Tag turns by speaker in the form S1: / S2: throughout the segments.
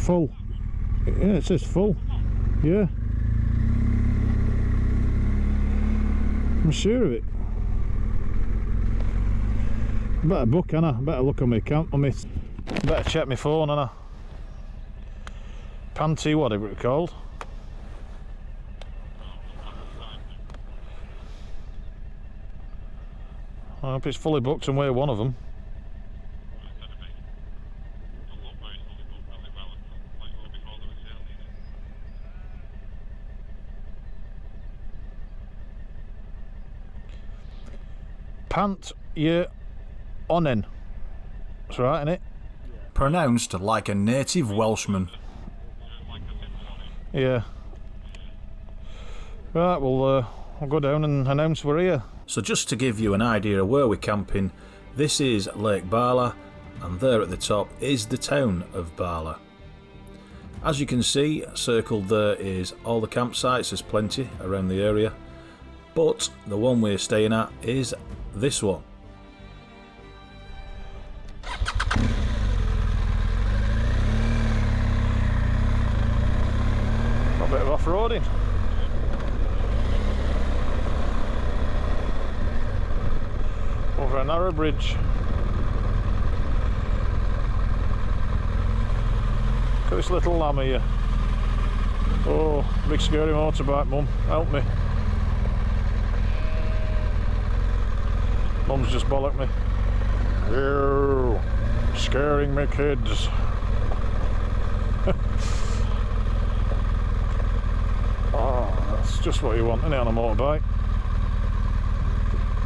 S1: Full. Yeah, it says full. Yeah. I'm sure of it. Better book, Anna. Better look on my account. Better check my phone, Anna. Panty, whatever it's called. I hope it's fully booked and we're one of them. Pant, yeah, Onnen. That's right, isn't it?
S2: Pronounced like a native Welshman.
S1: Yeah. Right, well, I'll go down and announce we're here.
S2: So just to give you an idea of where we're camping, this is Lake Bala, and there at the top is the town of Bala. As you can see, circled there is all the campsites. There's plenty around the area, but the one we're staying at is this one.
S1: A bit of off-roading. Over a narrow bridge. Look at this little lamb here. Oh, big scary motorbike, Mum. Help me. Mum's just bollocked me. Ew, scaring me kids. Oh, that's just what you want, isn't it, on a motorbike?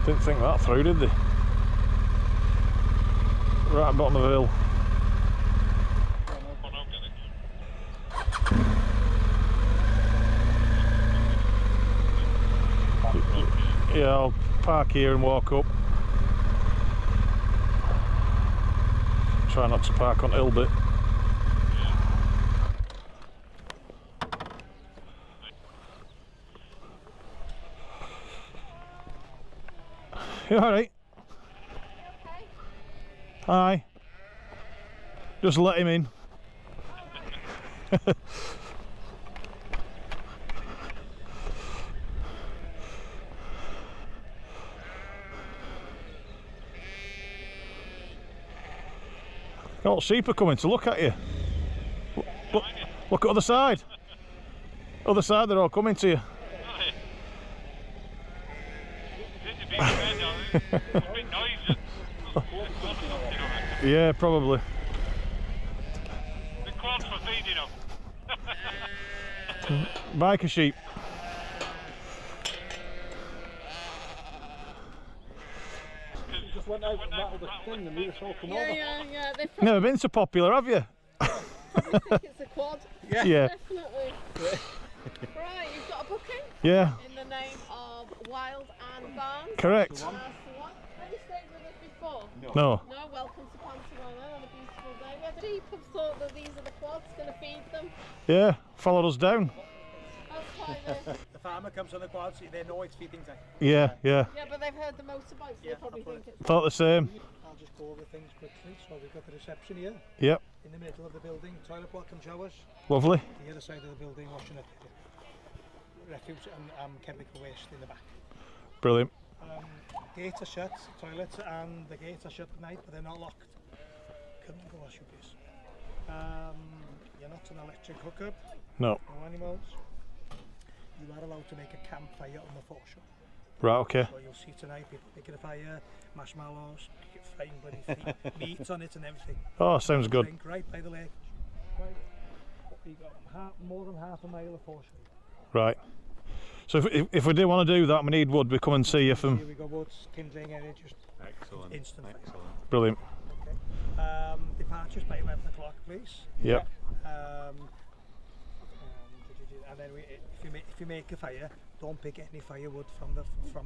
S1: Didn't think that through, did they? Right at the bottom of the hill. Yeah, I'll park here and walk up. Try not to park on the hill bit. You alright?
S3: Okay.
S1: Hi. Just let him in. Got sheep are coming to look at you. Look at the other side. Other side, they're all coming to you. Yeah, probably.
S4: The quads for feeding them.
S1: Biker sheep.
S5: You just went out and rattled the thing and we just all come over.
S3: Yeah. They probably,
S1: Never been so popular, have you?
S3: probably think it's a quad.
S1: Yeah.
S3: Definitely. Right, you've got a booking
S1: Yeah,
S3: in the name of Wild and Barnes.
S1: correct.
S3: That's the one. Have you stayed with us before?
S1: No.
S3: No, welcome to Pant on a beautiful day. Yeah, the sheep have thought that these are the quads, going to feed them.
S1: Yeah, followed us down.
S3: That's quite nice.
S5: The farmer comes on the quads, they know it's feeding time.
S1: Yeah.
S3: Yeah, but they've heard the motorbikes, so they probably think it's...
S1: Thought the same.
S5: I'll just go over things quickly. So we've got the reception here,
S1: Yep,
S5: in the middle of the building, toilet block and showers.
S1: lovely.
S5: The other side of the building, washing up refuse and chemical waste in the back.
S1: Brilliant.
S5: Gates are shut, toilets and the gates are shut at night, but they're not locked. Come and go wash your piece. You're not an electric hookup,
S1: No.
S5: no animals. You are allowed to make a campfire on the foreshore.
S1: Right, okay.
S5: So you'll see tonight people making a fire, marshmallows, frying bloody meat on it and everything.
S1: Oh, sounds good.
S5: Drink right by the lake. Right. You got more than half a mile of foreshore.
S1: Right. So if we do want to do that, we need wood. We come and see you
S5: Here
S1: from.
S5: we go, woods, kindling area, just
S4: Excellent.
S5: instant fire.
S4: Excellent.
S1: Brilliant.
S5: Okay. Departures by 11 o'clock, please.
S1: Yep.
S5: And then if you make a fire, don't pick any firewood from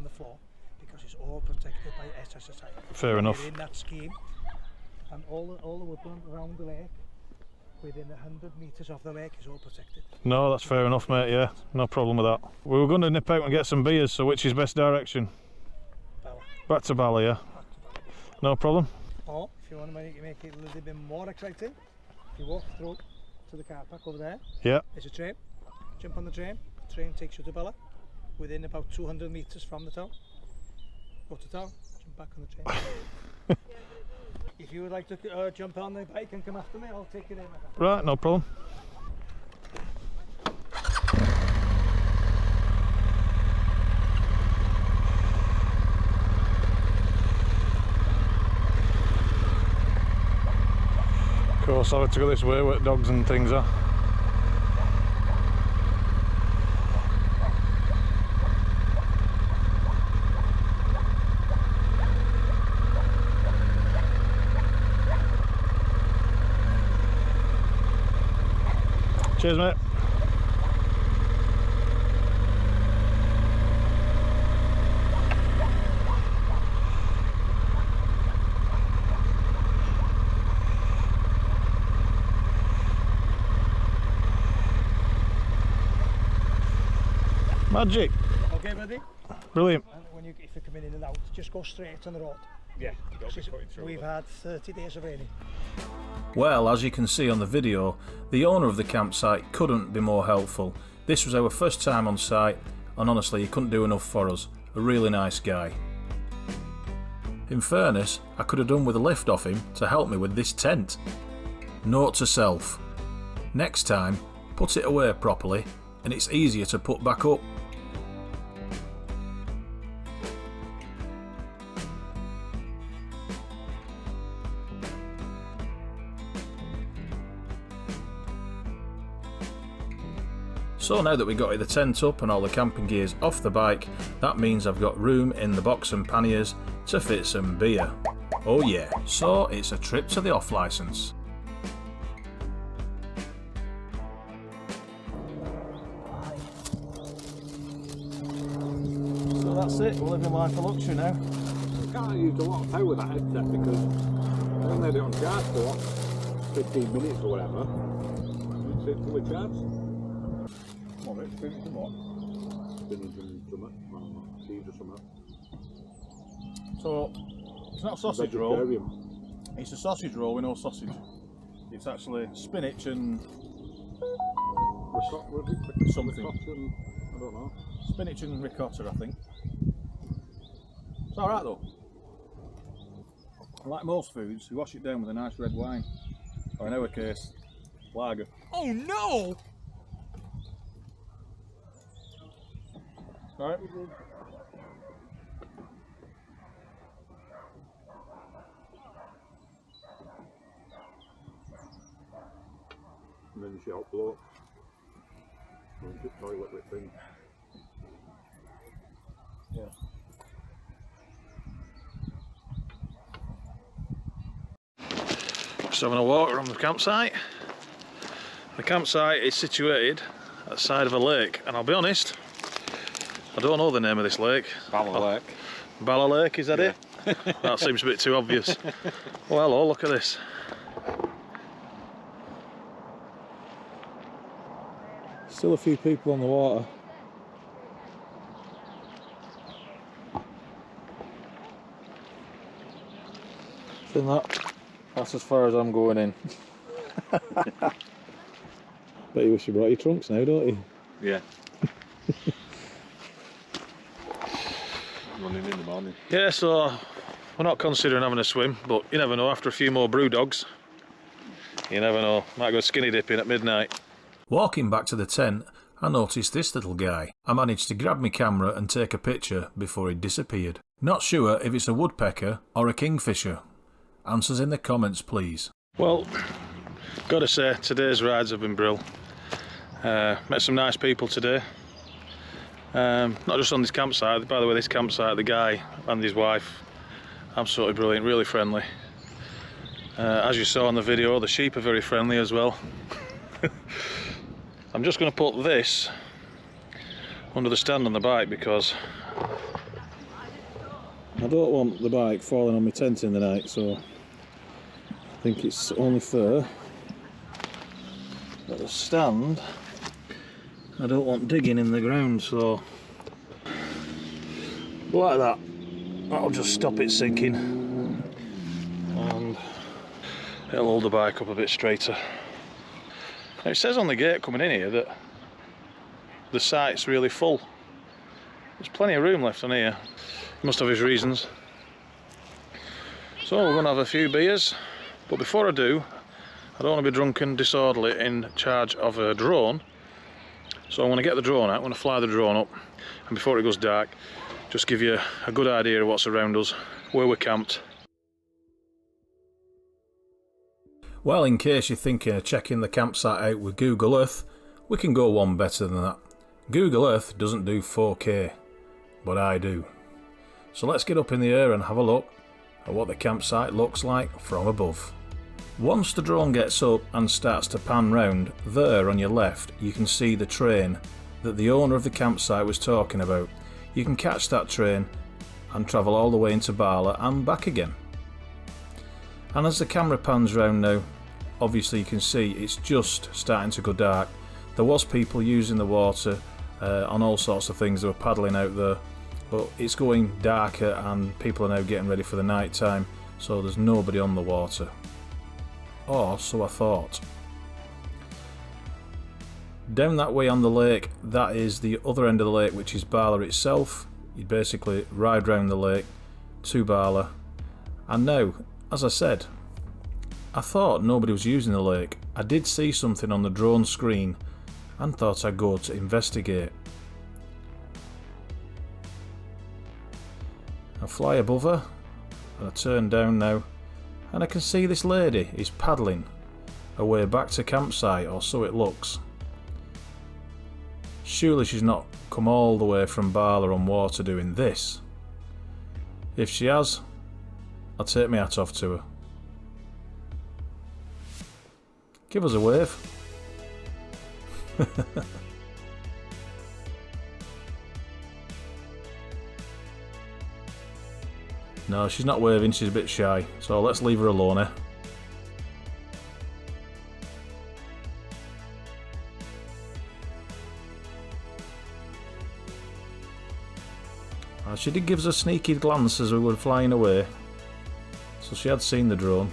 S5: the floor because it's all protected by SSSI.
S1: Fair enough.
S5: You're in that scheme, and all the woodland around the lake, within 100 metres of the lake, is all protected.
S1: No, that's fair enough, mate. Yeah, no problem with that. We were going to nip out and get some beers. So which is best direction?
S5: Bala.
S1: Back to Bala, yeah. No problem.
S5: Or if you want to make it a little bit more exciting, if you walk through to the car park over there.
S1: Yeah.
S5: There's a train. Jump on the train. The train takes you to Bala, within about 200 metres from the town. Go to town, jump back on the train. If you would like to jump on the bike and come after me, I'll take you there.
S1: Right, no problem. Of course, I have to go this way where dogs and things are. Cheers, mate. Magic.
S5: Okay, buddy.
S1: Brilliant.
S5: And when if you're coming in and out, just go straight on the road.
S4: Yeah, you don't be putting through.
S5: We've had 30 days of raining.
S2: Well, as you can see on the video, the owner of the campsite couldn't be more helpful. This was our first time on site, and honestly he couldn't do enough for us. A really nice guy. In fairness, I could have done with a lift off him to help me with this tent. Note to self: next time, put it away properly and it's easier to put back up. So now that we got the tent up and all the camping gear's off the bike, that means I've got room in the box and panniers to fit some beer. Oh yeah, so it's a trip to the off licence. So that's it, we're living life of luxury now.
S4: You can't use a lot of power with that headset because I don't let it on charge for 15 minutes or whatever. It's fully charged. What, it's finished and what? Spinach and something, seeds or something.
S1: So, it's not a sausage roll, it's a sausage roll with no sausage. It's actually spinach and something.
S4: I don't know.
S1: Spinach and ricotta, I think. It's alright though. Like most foods, you wash it down with a nice red wine. Or in our case, lager.
S4: Oh no!
S1: Alright.
S4: And then you see out blow. Toilet with thing.
S1: Yeah. Just having a walk around the campsite. The campsite is situated at the side of a lake, and I'll be honest, I don't know the name of this lake.
S4: Bala Lake.
S1: Bala Lake, is that it? That seems a bit too obvious. Oh hello, look at this. Still a few people on the water. Isn't that's as far as I'm going in. Bet you wish you brought your trunks now, don't you?
S4: Yeah. Running in the morning.
S1: Yeah, so we're not considering having a swim, but you never know, after a few more brew dogs, you never know, might go skinny dipping at midnight.
S2: Walking back to the tent, I noticed this little guy. I managed to grab my camera and take a picture before he disappeared. Not sure if it's a woodpecker or a kingfisher. Answers in the comments, please.
S1: Well, gotta say, today's rides have been brilliant. Met some nice people today. Not just on this campsite, by the way, this campsite, the guy and his wife, absolutely brilliant, really friendly. As you saw in the video, the sheep are very friendly as well. I'm just going to put this under the stand on the bike because I don't want the bike falling on my tent in the night, so I think it's only fair that the stand, I don't want digging in the ground, so like that, that'll just stop it sinking and it'll hold the bike up a bit straighter. Now it says on the gate coming in here that the site's really full. There's plenty of room left on here. He must have his reasons. So we're going to have a few beers, but before I do, I don't want to be drunk and disorderly in charge of a drone. So I'm going to get the drone out, I'm going to fly the drone up, and before it goes dark, just give you a good idea of what's around us, where we're camped.
S2: Well, in case you're thinking of checking the campsite out with Google Earth, we can go one better than that. Google Earth doesn't do 4K, but I do. So let's get up in the air and have a look at what the campsite looks like from above. Once the drone gets up and starts to pan round, there on your left you can see the train that the owner of the campsite was talking about. You can catch that train and travel all the way into Bala and back again. And as the camera pans round now, obviously you can see it's just starting to go dark. There was people using the water on all sorts of things, they were paddling out there, but it's going darker and people are now getting ready for the night time, so there's nobody on the water. Or so I thought. Down that way on the lake, that is the other end of the lake, which is Bala itself. You basically ride round the lake to Bala. And now, as I said, I thought nobody was using the lake. I did see something on the drone screen and thought I'd go to investigate. I fly above her and I turn down now, and I can see this lady is paddling her way back to campsite, or so it looks. Surely she's not come all the way from Bala on water doing this. If she has, I'll take my hat off to her. Give us a wave. No, she's not waving, she's a bit shy, so let's leave her alone, eh? She did give us a sneaky glance as we were flying away, so she had seen the drone.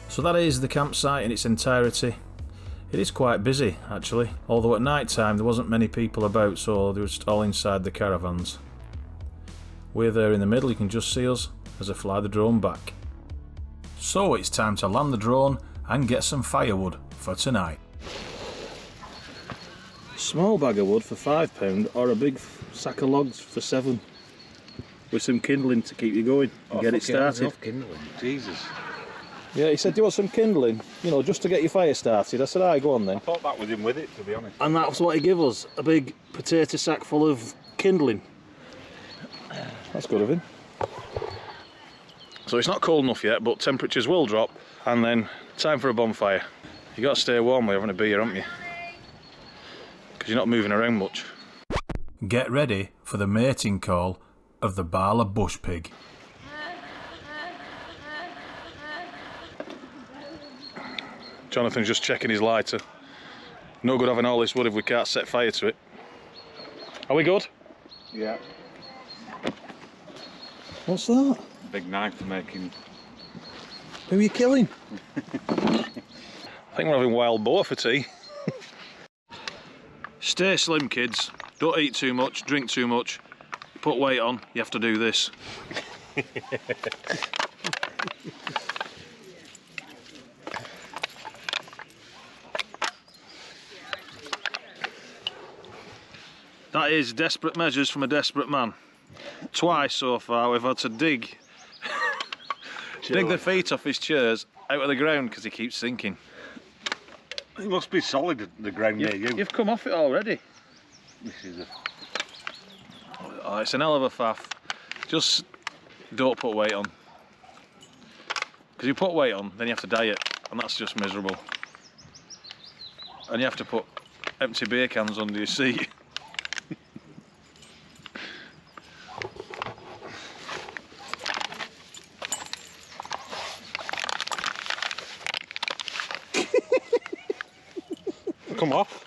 S2: So that is the campsite in its entirety. It is quite busy actually, although at night time there wasn't many people about, so they were just all inside the caravans. We're there in the middle, you can just see us as I fly the drone back. So it's time to land the drone and get some firewood for tonight.
S1: Small bag of wood for £5 or a big sack of logs for £7, with some kindling to keep you going and get it started.
S4: Kindling. Jesus.
S1: Yeah, he said, do you want some kindling? You know, just to get your fire started. I said, aye, go on then.
S4: I thought that was in with it, to be honest.
S1: And that's what he gave us, a big potato sack full of kindling. That's good of him. So it's not cold enough yet, but temperatures will drop, and then time for a bonfire. You got to stay warm while you're having a beer, haven't you? Because you're not moving around much.
S2: Get ready for the mating call of the Bala bush pig.
S1: Jonathan's just checking his lighter. No good having all this wood if we can't set fire to it. Are we good?
S4: Yeah.
S1: What's that?
S4: Big knife for making.
S1: Who are you killing? I think we're having wild boar for tea. Stay slim, kids. Don't eat too much, drink too much. Put weight on, you have to do this. That is desperate measures from a desperate man. Twice so far we've had to dig the feet off his chairs out of the ground because he keeps sinking.
S4: It must be solid, the ground near you.
S1: You've come off it already.
S4: This is a...
S1: Oh, it's an hell of a faff. Just don't put weight on. Because you put weight on, then you have to diet, and that's just miserable. And you have to put empty beer cans under your seat.
S4: Come off.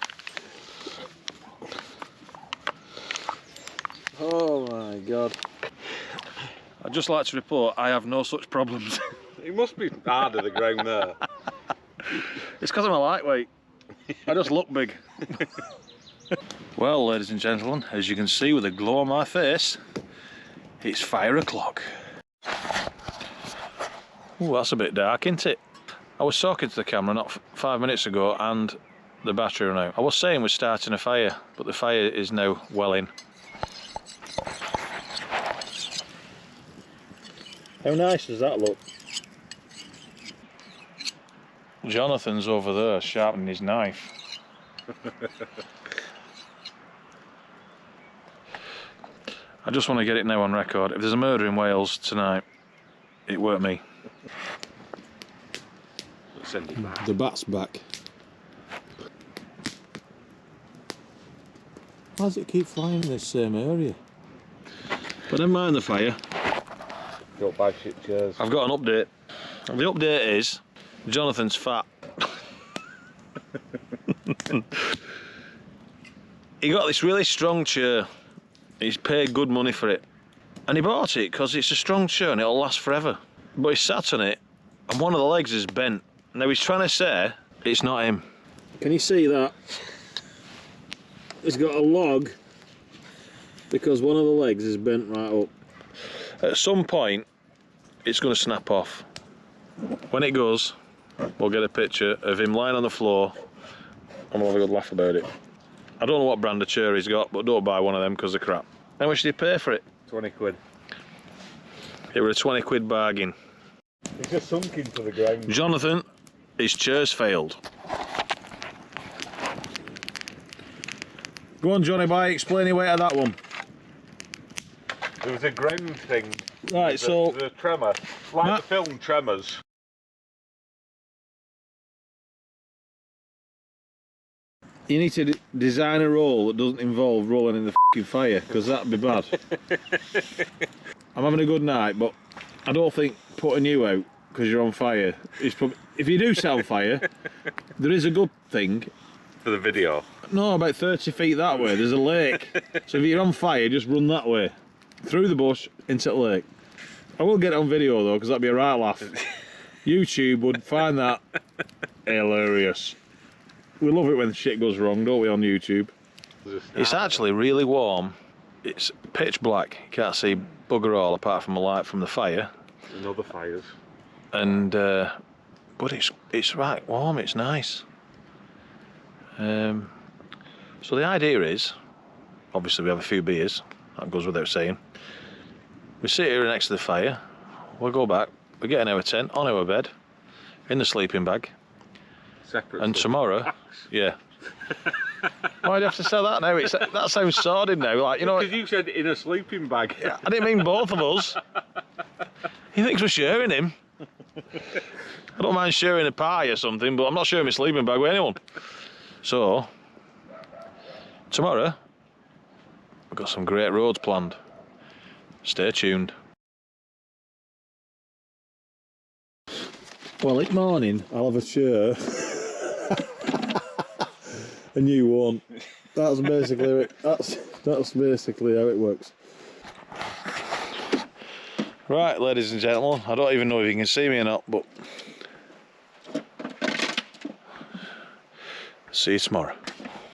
S1: Oh my god. I'd just like to report I have no such problems.
S4: It must be harder the ground there.
S1: It's because I'm a lightweight. I just look big. Well, ladies and gentlemen, as you can see with the glow on my face, it's 5 o'clock. Ooh, that's a bit dark, isn't it? I was talking to the camera not 5 minutes ago and the battery ran out. I was saying we're starting a fire, but the fire is now well in. How nice does that look? Jonathan's over there sharpening his knife. I just want to get it now on record. If there's a murder in Wales tonight, it weren't me.
S4: Send it back.
S1: The bat's back. Why does it keep flying in this same area? But never mind the fire.
S4: Don't buy shit chairs.
S1: I've got an update. The update is Jonathan's fat. He got this really strong chair. He's paid good money for it. And he bought it because it's a strong chair and it'll last forever. But he sat on it and one of the legs is bent. Now he's trying to say it's not him. Can you see that? It's got a log because one of the legs is bent right up. At some point it's going to snap off. When it goes, we'll get a picture of him lying on the floor and we'll have a good laugh about it. I don't know what brand of chair he's got, but don't buy one of them because they're crap. How much did he pay for it?
S4: 20 quid.
S1: It was a 20 quid bargain.
S4: It's just sunk into the ground.
S1: Jonathan, his chair's failed. Go on, Johnny boy, explain your way to that one.
S4: There was a ground thing.
S1: Right, so
S4: the tremor, like the film Tremors.
S1: you need to design a roll that doesn't involve rolling in the f***ing fire, because that'd be bad. I'm having a good night, but I don't think putting you out because you're on fire is probably... If you do set on fire, there is a good thing.
S4: For the video.
S1: No, about 30 feet that way, there's a lake. So if you're on fire, just run that way. Through the bush, into the lake. I will get it on video though, because that'd be a right laugh. YouTube would find that hilarious. We love it when shit goes wrong, don't we, on YouTube? It's actually really warm. It's pitch black. You can't see bugger all apart from the light from the fire.
S4: And other fires.
S1: And but it's right warm. It's nice. So the idea is, obviously we have a few beers. That goes without saying. We sit here next to the fire. We'll go back. We get in our tent, on our bed, in the sleeping bag.
S4: Separate.
S1: And tomorrow, yeah. Why do you have to say that now? That sounds sordid now. Like, you know.
S4: Because you said in a sleeping bag.
S1: I didn't mean both of us. He thinks we're sharing him. I don't mind sharing a pie or something, but I'm not sharing my sleeping bag with anyone. So, tomorrow, we've got some great roads planned. Stay tuned. Well, it's morning. I'll have a chair. And you won't. That's basically that's basically how it works. Right, ladies and gentlemen, I don't even know if you can see me or not, but see you tomorrow.